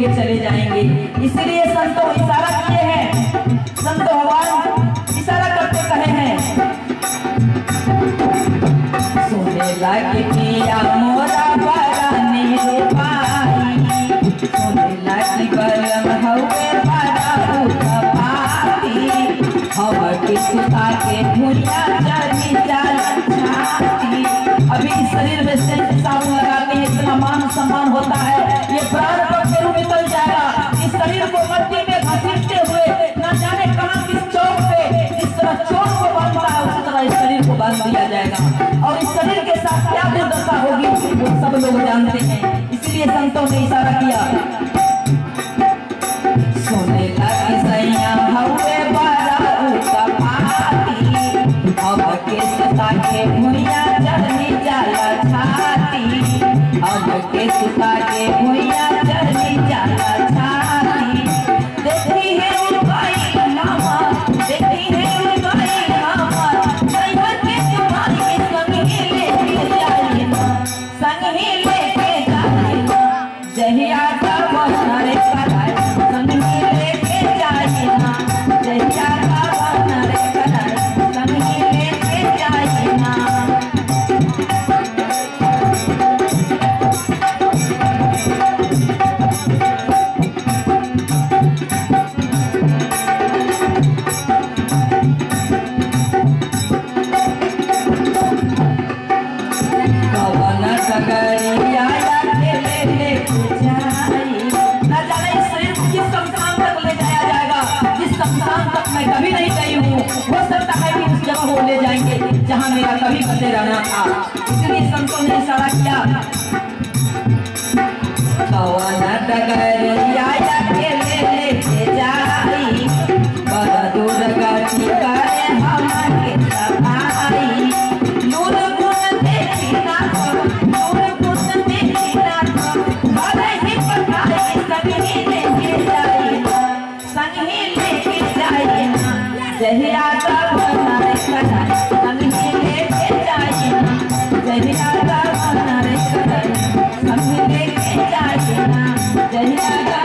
चले जाएंगे। इसलिए संतों इशारा किए हैं, संत भगवान इशारा करते कहे हैं, सोने लागे पिया मोरा बरानी रे पाई, सोने लागी बलम हवे बड़ा उतपाती, हवा के सुता के भुरिया चली जाला छाती। अभी इस शरीर में सेंट साबुन लगाते हैं, इतना मान सम्मान होता है, ये प्राण निकल जाएगा। इस शरीर को मट्टी में घसीटते हुए न जाने कहां किस चौक पे जिस तरह चोर को बांधता है उसी तरह इस शरीर को बांध दिया जाएगा। और इस शरीर के साथ क्या दुर्दशा होगी वो सब लोग जानते हैं। इसीलिए संतों ने इशारा किया, सोने लागी सैया हवे बड़ा उतपाती, अब के सुता के भुइया चढ़ी जाला छाती, अब के सुता के भुइया चढ़ी जाला छाती। देखी है उनकाई नामा, देखी है उनकाई नामा, नैहर के तुम्हारी संग ही लेके जाए ना, संग ही लेके जाए ना, जहिया का बनरे कराए, संग ही लेके जाए ना, जहिया का बनरे कराए, संग ही लेके जाए ना। कभी नहीं गई हूँ, हो सकता है कि उस जगह वो ले जाएंगे जहाँ मेरा कभी बसे रहना था। इसलिए संतों ने इशारा किया, लेके जाई, बड़ा दूर गति करे हमारे सफाई, नूर गुण देखी ना तो, नूर गुण देखी ना तो, भले ही पठाई संग ही लेके जाई ना, संग ही लेके जाई ना, जहिया का बनरे कराई, संग ही लेके जाई ना, जहिया का बनरे कराई, संग ही लेके जाई ना, जहिया का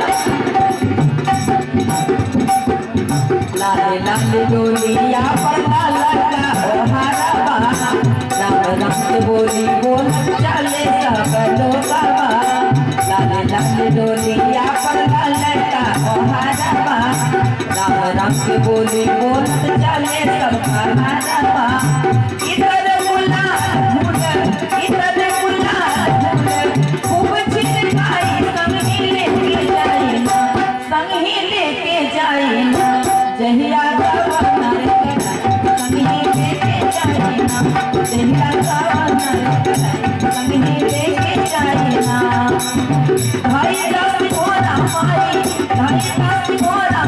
लाले लाले डोलिया पर लगा ओ हरवा, राम राम बोली बोल चले सब लोग, लाले लाले डोलिया पर लगा ओ हरवा, राम राम के बोली बोल चले सब हरवा। इधर बुला इधर बुला खूब चिल्लाई, संग ही लेके जाए ना, संग ही लेके जाए ना, जहिया का बनरे कराई, संग ही लेके जाए ना, जहिया का बनरे कराई, संग ही लेके जाए ना। भाई दास मोरा माई, भाई दास मोरा